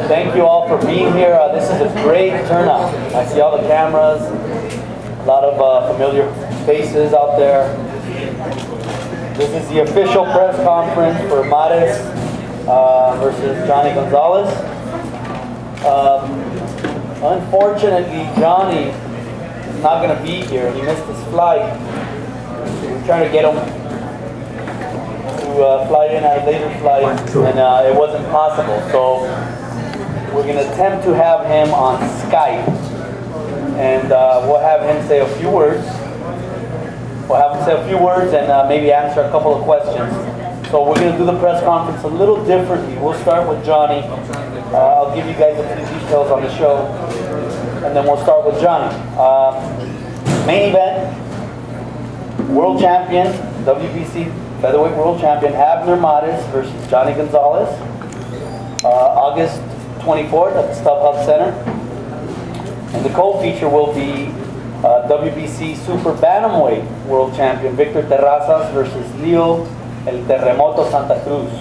Thank you all for being here. This is a great turnout. I see all the cameras, a lot of familiar faces out there. This is the official press conference for Mares versus Jhonny Gonzalez. Unfortunately, Jhonny is not going to be here. He missed his flight. We're trying to get him to fly in at a later flight, and it wasn't possible. So we're going to attempt to have him on Skype, and we'll have him say a few words. We'll have him say a few words and maybe answer a couple of questions. So we're going to do the press conference a little differently. We'll start with Jhonny. I'll give you guys a few details on the show, and then we'll start with Jhonny. Main event, world champion, WBC featherweight world champion Abner Mares versus Jhonny Gonzalez. August 24th at the StubHub Center. And the co-feature will be WBC Super Bantamweight World Champion Victor Terrazas versus Leo El Terremoto Santa Cruz.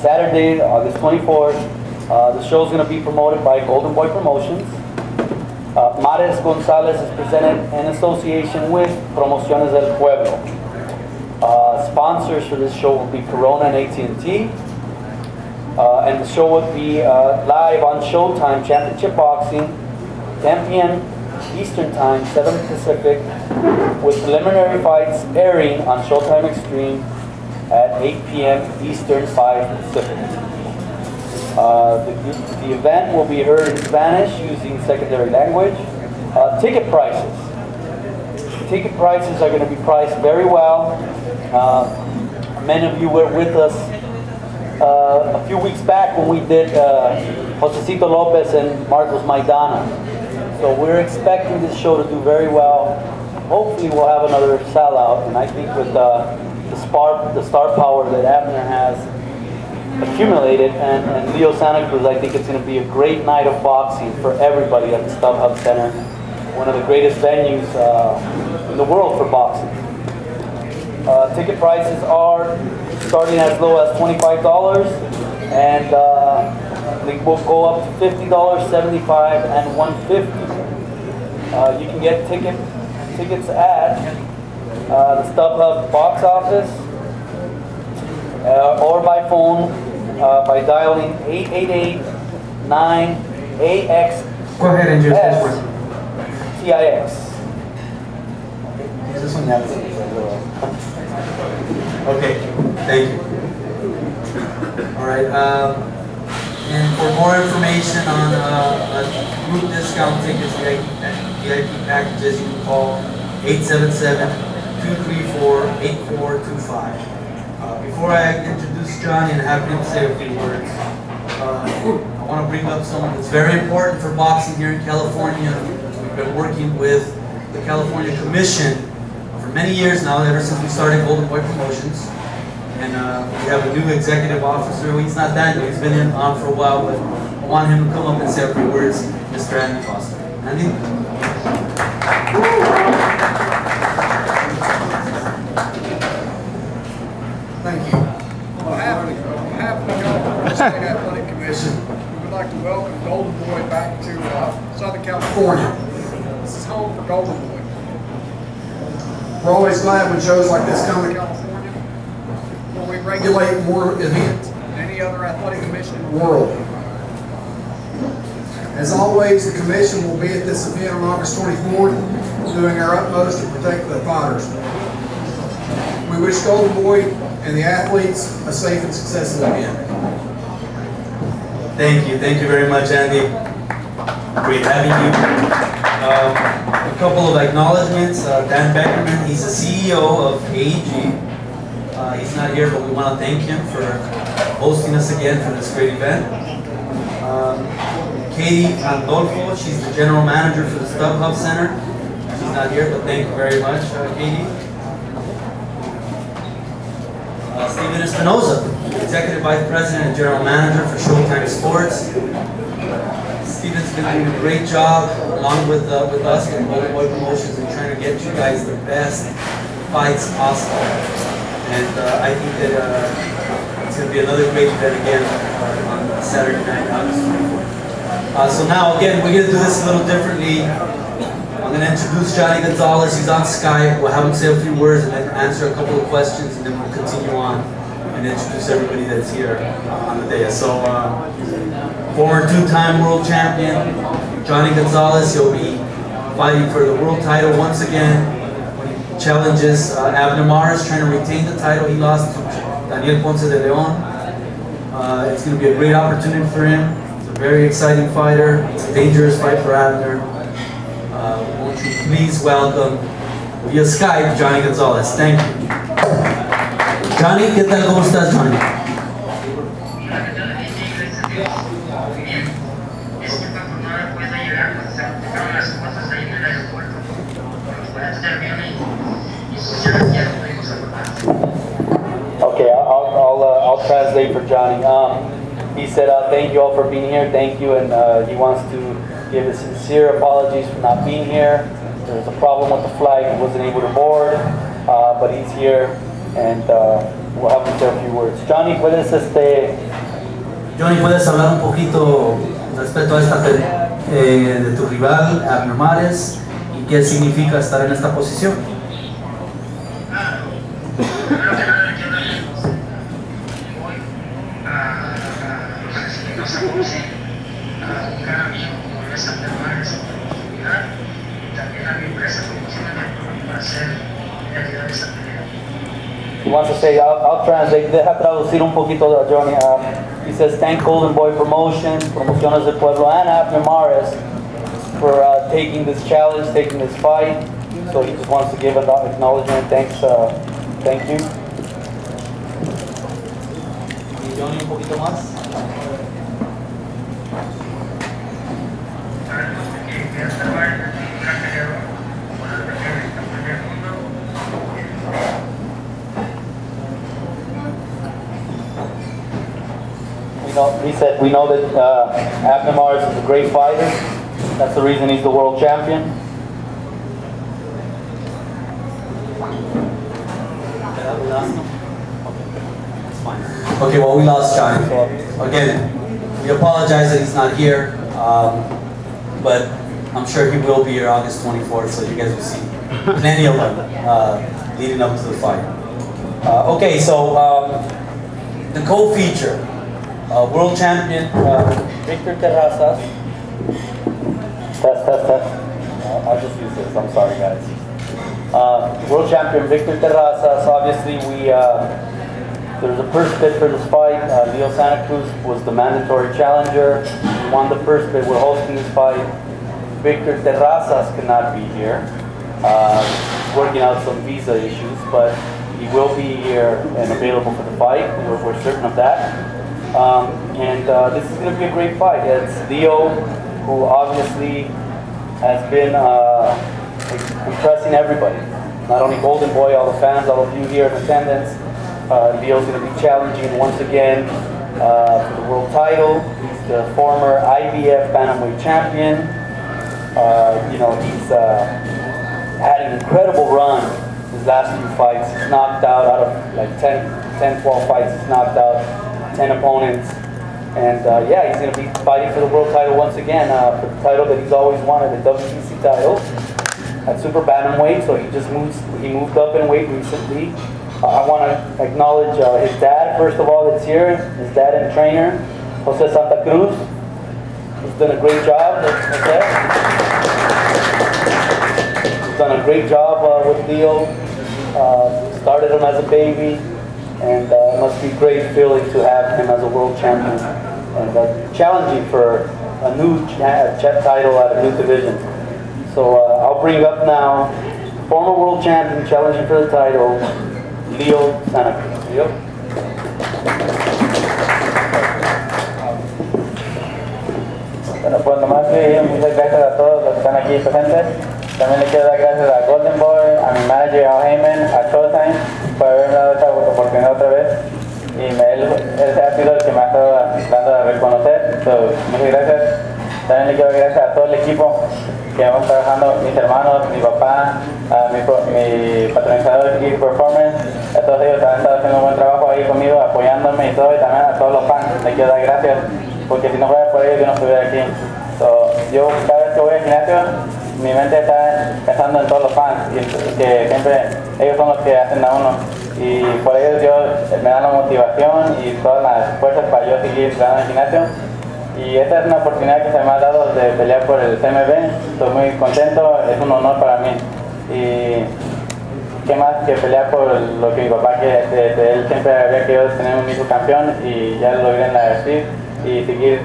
Saturday, August 24th. The show is going to be promoted by Golden Boy Promotions. Mares Gonzalez is presented in association with Promociones del Pueblo. Sponsors for this show will be Corona and AT&T. And the show will be live on Showtime Championship Boxing, 10 p.m. Eastern Time, 7 Pacific, with preliminary fights airing on Showtime Extreme at 8 p.m. Eastern, 5 Pacific. The event will be heard in Spanish using secondary language. Ticket prices. Ticket prices are going to be priced very well. Many of you were with us a few weeks back when we did Josecito Lopez and Marcos Maidana. So we're expecting this show to do very well. Hopefully we'll have another sellout, and I think with the star power that Abner has accumulated and Leo Santa Cruz, I think it's going to be a great night of boxing for everybody at the StubHub Center, one of the greatest venues in the world for boxing. Ticket prices are starting as low as $25, and they will go up to $50, $75, and $150. You can get tickets at the StubHub box office or by phone by dialing 888-9AX. Go ahead and just TIX. Okay, thank you. All right, and for more information on group discount tickets, VIP packages, you can call 877-234-8425. Before I introduce Jhonny and have him say a few words, I want to bring up something that's very important for boxing here in California. We've been working with the California Commission for many years now, ever since we started Golden Boy Promotions. And we have a new executive officer. He's not that new, he's been on for a while, but I want him to come up and say a few words, Mr. Andy Foster. Andy? Thank you. On behalf of the California State Athletic Commission, we would like to welcome Golden Boy back to Southern California. This is home for Golden Boy. We're always glad when shows like this come to California, where we regulate more events than any other athletic commission in the world. As always, the commission will be at this event on August 24th, doing our utmost to protect the fighters. We wish Golden Boy and the athletes a safe and successful event. Thank you very much, Andy. Great having you. A couple of acknowledgements. Dan Beckerman, he's the CEO of AEG. He's not here, but we want to thank him for hosting us again for this great event. Katie Andolfo, she's the general manager for the StubHub Center. She's not here, but thank you very much, Katie. Steven Espinoza, executive vice president and general manager for Showtime Sports. Steven's been doing a great job, along with us and Golden Boy Promotions, in trying to get you guys the best fights possible. And I think that it's going to be another great event again on Saturday night, August 24th. So now, again, we're going to do this a little differently. I'm going to introduce Jhonny Gonzalez. He's on Skype. We'll have him say a few words and then answer a couple of questions, and then we'll continue on and introduce everybody that's here on the day. So, former two-time world champion, Jhonny Gonzalez. He'll be fighting for the world title once again. Challenges Abner Mares, trying to retain the title. He lost to Daniel Ponce de Leon. It's going to be a great opportunity for him. He's a very exciting fighter. It's a dangerous fight for Abner. Won't you please welcome via Skype, Jhonny Gonzalez. Thank you. Jhonny, ¿qué tal? ¿Cómo estás, Jhonny? Okay, I'll translate for Jhonny. He said, thank you all for being here. Thank you, and he wants to give his sincere apologies for not being here. There was a problem with the flight. He wasn't able to board, but he's here, and we'll have him say a few words. Jhonny, ¿puedes hablar un poquito respecto a esta de tu rival, Abner Mares, y qué significa estar en esta posición? He wants to say, I'll translate, deja traducir un poquito de Jhonny. He says, thank Golden Boy Promotions, Promociones del Pueblo, and Abner Mares for taking this challenge, taking this fight. So he just wants to give an acknowledgement. Thanks, thank you. Jhonny, un poquito más. He said, we know that Abner Mares is a great fighter. That's the reason he's the world champion. Okay, well, we lost Jhonny. Again, we apologize that he's not here, but I'm sure he will be here August 24th, so you guys will see plenty of them leading up to the fight. Okay, so the co-feature. World champion Victor Terrazas. Test. I'll just use this. I'm sorry, guys. World champion Victor Terrazas. Obviously, there's a first bid for this fight. Leo Santa Cruz was the mandatory challenger. He won the first bid. We're hosting this fight. Victor Terrazas cannot be here. Working out some visa issues, but he will be here and available for the fight. We're certain of that. This is going to be a great fight. It's Leo, who obviously has been impressing everybody. Not only Golden Boy, all the fans, all of you here in attendance. Leo's going to be challenging once again for the world title. He's the former IBF Bantamweight champion. He's had an incredible run his last few fights. He's knocked out of like 10, 12 fights. He's knocked out 10 opponents, and he's going to be fighting for the world title once again, for the title that he's always wanted, the WBC title at super bantamweight. So he moved up in weight recently. I want to acknowledge his dad first of all that's here, his dad and trainer, Jose Santa Cruz. He's done a great job. He's done a great job with Leo. Started him as a baby. And it must be a great feeling to have him as a world champion and challenging for a new title at a new division. So I'll bring up now former world champion challenging for the title, Leo Santa Cruz. Leo? Bueno, pues nomás muchas gracias a todos los que están aquí presentes. También le quiero dar gracias a Golden Boy, a mi manager Al Heyman, a Showtime, por haberme dado esta oportunidad otra vez. Y él ha sido el que me ha estado dando a reconocer. Muchas gracias. También le quiero dar gracias a todo el equipo que hemos trabajando, mis hermanos, mi papá, mi patrocinador Geek Performance, a todos ellos han estado haciendo un buen trabajo ahí conmigo, apoyándome y todo, y también a todos los fans les quiero dar gracias, porque si no fuera por ellos yo no estuviera aquí. Yo cada vez que voy al gimnasio, mi mente está pensando en todos los fans, y que siempre ellos son los que hacen a uno, y por ellos me dan la motivación y todas las fuerzas para yo seguir entrenando en el gimnasio. Y esta es una oportunidad que se me ha dado de pelear por el CMB, estoy muy contento, es un honor para mí. Y qué más que pelear por lo que mi papá, que él siempre había querido tener un hijo campeón, y ya lo logré en la UFC, y seguir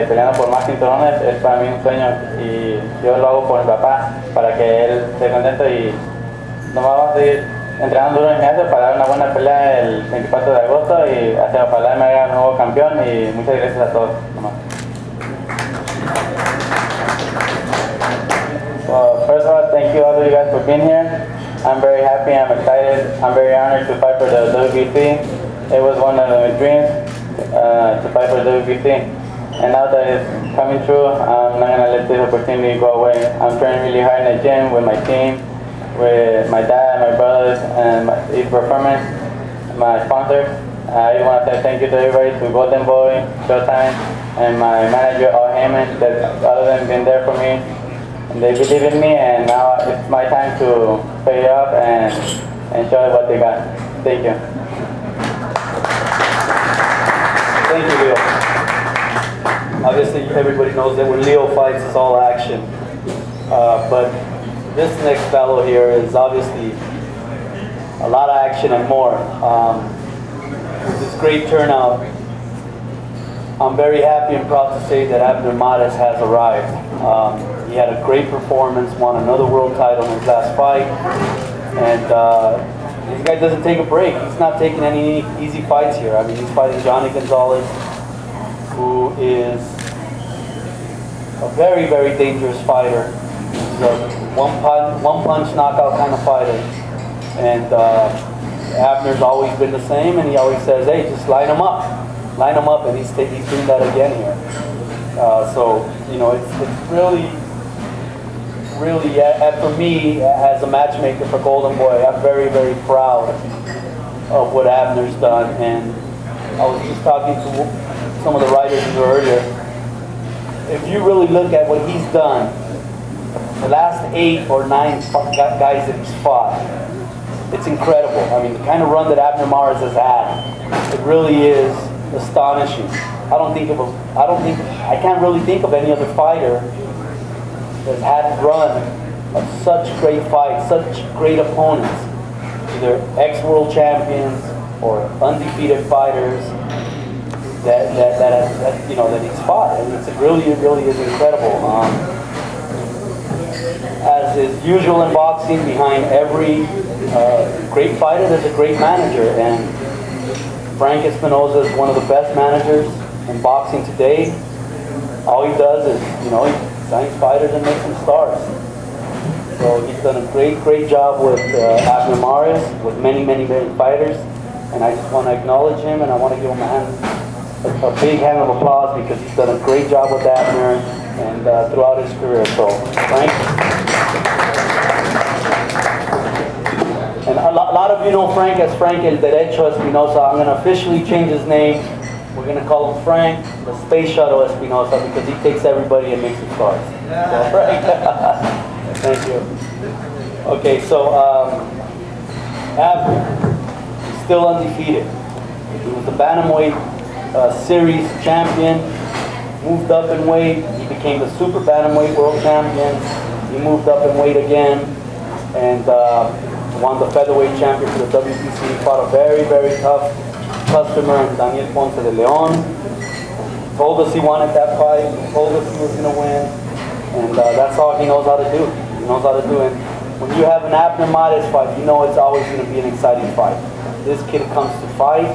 peleando por más cinturones es para mí un sueño, y yo lo hago por mi papá para que él esté contento, y nos vamos a seguir entrenando duro en el gimnasio para dar una buena pelea el 24 de agosto y ojalá me haga un nuevo campeón, y muchas gracias a todos. Well, first of all, thank you all of you guys for being here. I'm very happy, I'm excited, I'm very honored to fight for the WBC. It was one of my dreams to fight for the WBC. And now that it's coming true, I'm not going to let this opportunity go away. I'm training really hard in the gym with my team, with my dad, my brothers, and East Performance, my sponsors. I just want to say thank you to everybody, to Golden Boy, Showtime, and my manager, Al Heyman, that all of them been there for me. And they believe in me, and now it's my time to pay it off and show what they got. Thank you. Thank you, Leo. Obviously, everybody knows that when Leo fights, it's all action. But this next fellow here is obviously a lot of action and more. With this great turnout, I'm very happy and proud to say that Abner Mares has arrived. He had a great performance, won another world title in his last fight, and this guy doesn't take a break. He's not taking any easy fights here. I mean, he's fighting Jhonny Gonzalez, who is a very, very dangerous fighter. He's a one-punch knockout kind of fighter, and Abner's always been the same, and he always says, hey, just line him up, and he's doing that again here. So, you know, it's really, for me, as a matchmaker for Golden Boy, I'm very, very proud of what Abner's done. And I was just talking to some of the writers earlier. If you really look at what he's done, the last 8 or 9 guys that he's fought, it's incredible. I mean, the kind of run that Abner Mares has had, it really is astonishing. I can't really think of any other fighter that's had a run of such great fights, such great opponents, either ex-world champions or undefeated fighters that he's fought. And it really is incredible. As is usual in boxing, behind every great fighter, there's a great manager, and Frank Espinosa is one of the best managers in boxing today. All he does is, he signs fighters and makes them stars. So he's done a great job with Abner Mares, with many fighters, and I just want to acknowledge him, and I want to give him a big hand of applause, because he's done a great job with Abner and throughout his career. So, Frank. And a lot of you know Frank as Frank El Derecho Espinosa. I'm going to officially change his name. We're going to call him Frank the Space Shuttle Espinosa, because he takes everybody and makes them stars. So, Frank. Thank you. Okay, so Abner, he's still undefeated. He was the Bantamweight Series champion, moved up in weight, he became the Super Bantamweight World Champion, he moved up in weight again, and won the Featherweight Champion for the WBC. He fought a very tough customer, Daniel Ponce de Leon. Told us he wanted that fight, told us he was going to win, and that's all he knows how to do. He knows how to do it. When you have an Abner Mares fight, you know it's always going to be an exciting fight. This kid comes to fight.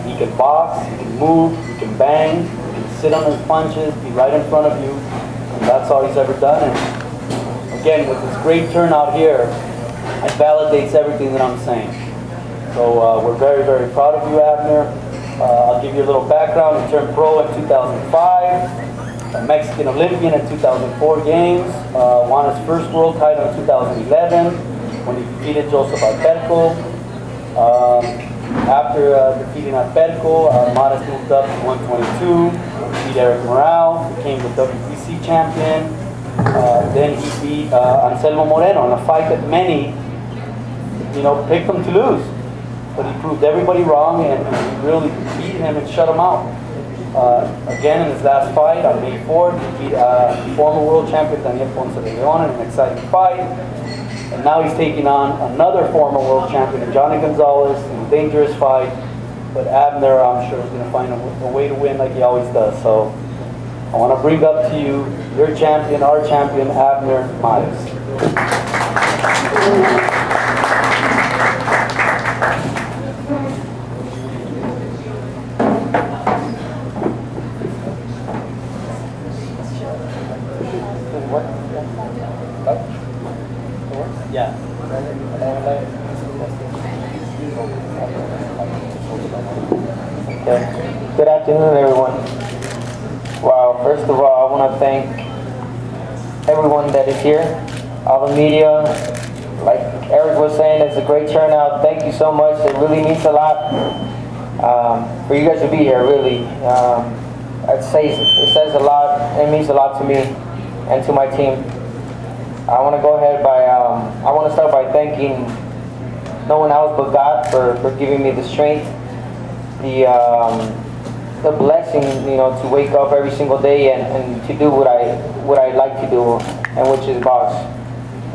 He can box, he can move, he can bang, he can sit on his punches, be right in front of you, and that's all he's ever done. And again, with this great turnout here, it validates everything that I'm saying. So we're very proud of you, Abner. I'll give you a little background. He turned pro in 2005, a Mexican Olympian in 2004 games, won his first world title in 2011 when he defeated Joseph Alberto. After defeating Perco, Mares moved up to 122, beat Abner Mares, became the WBC champion. Then he beat Anselmo Moreno in a fight that many, picked him to lose. But he proved everybody wrong and he really beat him and shut him out. Again, in his last fight on May 4th, he beat former world champion Daniel Ponce de Leon in an exciting fight. And now he's taking on another former world champion, Jhonny Gonzalez, in a dangerous fight. But Abner, I'm sure, is going to find a way to win like he always does. So I want to bring up to you your champion, our champion, Abner Mares. Yeah. Okay. Good afternoon, everyone. Wow, first of all, I want to thank everyone that is here, all the media. Like Eric was saying, it's a great turnout. Thank you so much. It really means a lot for you guys to be here, really. It says a lot. It means a lot to me and to my team. I want to go ahead I want to start by thanking no one else but God for giving me the strength, the blessing, to wake up every single day and to do what I like to do, and which is box.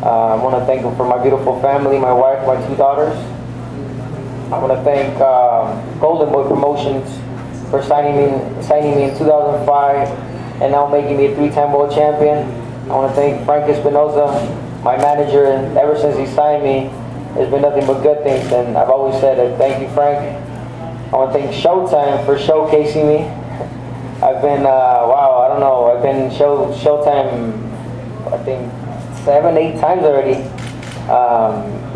I want to thank Him for my beautiful family, my wife, my 2 daughters. I want to thank Golden Boy Promotions for signing me in 2005 and now making me a 3-time world champion. I want to thank Frank Espinoza, my manager, and ever since he signed me, there's been nothing but good things, and I've always said it. Thank you, Frank. I want to thank Showtime for showcasing me. I've been, I've been Showtime, I think, 7-8 times already.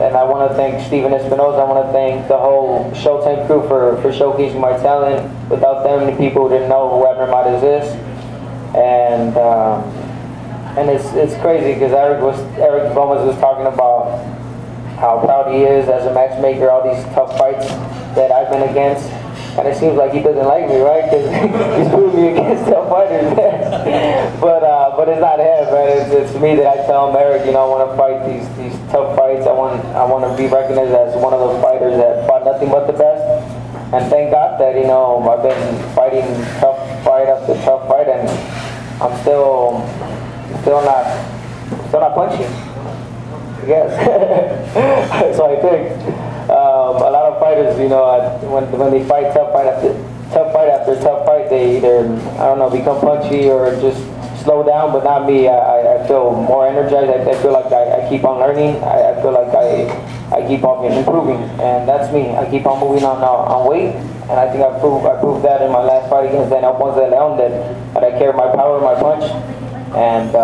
And I want to thank Steven Espinoza. I want to thank the whole Showtime crew for showcasing my talent. Without them, the people didn't know who Abner Mares is. And it's crazy because Eric Gomez was talking about how proud he is as a matchmaker, all these tough fights that I've been against. And it seems like he doesn't like me, right? Because he's putting me against tough fighters. But it's not him, man. It's me that I tell him, Eric, I want to fight these tough fights. I want to be recognized as one of those fighters that fought nothing but the best. And thank God that, I've been fighting tough fight after tough fight, and I'm still not punching. Yes. So I think a lot of fighters, when they fight tough fight after tough fight, they either, become punchy or just slow down. But not me. I feel more energized. I feel like I keep on learning. I feel like I keep on improving, and that's me. I keep on moving on weight, and I think I proved that in my last fight against Daniel Ponce de Leon that I carry my power, my punch, and.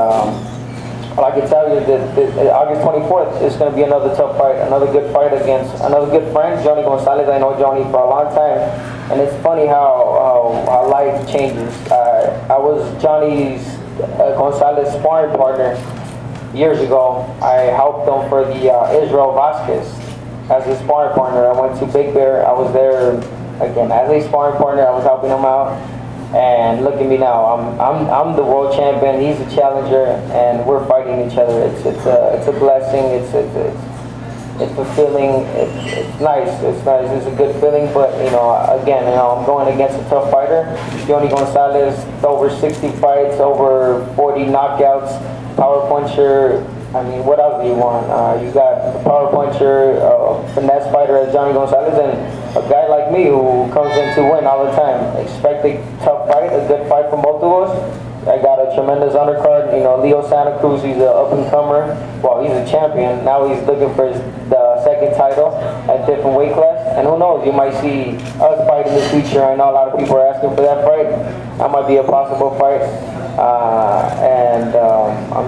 I can tell you that August 24th is going to be another tough fight, another good fight against another good friend, Jhonny Gonzalez. I know Jhonny for a long time, and it's funny how life changes. I was Jhonny's Gonzalez sparring partner years ago. I helped him for the Israel Vasquez as his sparring partner. I went to Big Bear. I was there again as a sparring partner. I was helping him out. And look at me now. I'm the world champion. He's the challenger, and we're fighting each other. It's a blessing. It's fulfilling. It's nice. It's nice. It's a good feeling. But again, I'm going against a tough fighter. Jhonny Gonzalez, over 60 fights, over 40 knockouts, power puncher. I mean, what else do you want? You got a power puncher, finesse fighter as Jhonny Gonzalez, and a guy like me who comes in to win all the time. Expect a tough fight, a good fight from both of us. I got a tremendous undercard. Leo Santa Cruz, he's an up-and-comer. Well, he's a champion. Now he's looking for the second title at different weight class. And who knows, you might see us fight in the future. I know a lot of people are asking for that fight. That might be a possible fight.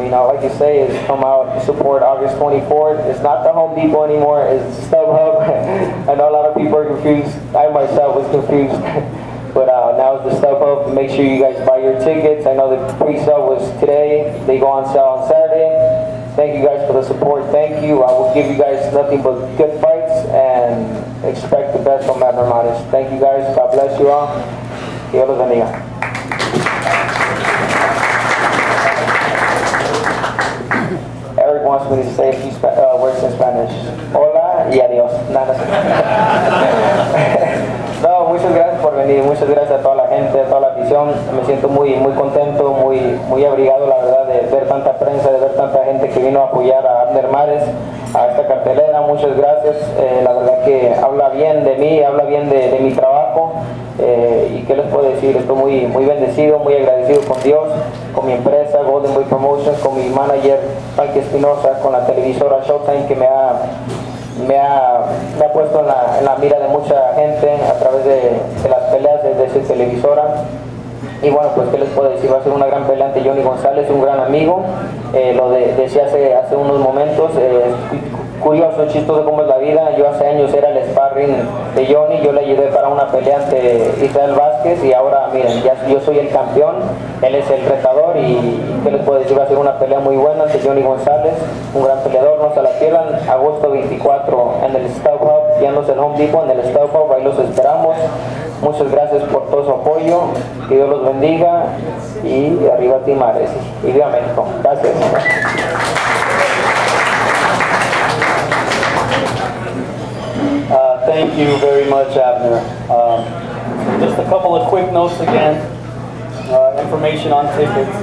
All I can say is come out and support August 24th. It's not the Home Depot anymore, it's StubHub. I know a lot of people are confused. I myself was confused. But now it's the StubHub. Make sure you guys buy your tickets. I know the pre-sale was today. They go on sale on Saturday. Thank you guys for the support. Thank you. I will give you guys nothing but good fights, and expect the best from Abner Mares. Thank you guys. God bless you all. Dios los bendiga. Eric wants me to say a few words in Spanish. Hola y adiós. Nada. No, muchas gracias por venir, muchas gracias a toda la gente, a toda la afición. Me siento muy contento, muy abrigado, la verdad, de ver tanta prensa, de ver tanta gente que vino a apoyar a Abner Mares, a esta cartelera. Muchas gracias. La verdad que habla bien de mí, habla bien de mi trabajo. Y qué les puedo decir, estoy muy bendecido, muy agradecido con Dios, con mi empresa Golden Boy Promotions, con mi manager Frankie Espinosa, con la televisora Showtime, que me ha puesto en la mira de mucha gente a través de las peleas de su televisora. Y bueno, pues qué les puedo decir, va a ser una gran pelea ante Jhonny Gonzalez, un gran amigo. Lo decía hace unos momentos, curioso, chistoso como es la vida. Yo hace años era el sparring de Jhonny, yo le ayudé para una pelea ante Israel Vázquez, y ahora miren, ya yo soy el campeón, él es el retador. Y qué les puedo decir, va a ser una pelea muy buena ante Jhonny González, un gran peleador. No se la pierdan, agosto 24 en el StubHub, ya no es el Home Depot, en el StubHub, ahí los esperamos. Muchas gracias por todo su apoyo, que Dios los bendiga, y arriba Team Mares, y viva México. Gracias. Thank you very much, Abner. Just a couple of quick notes again. Information on tickets.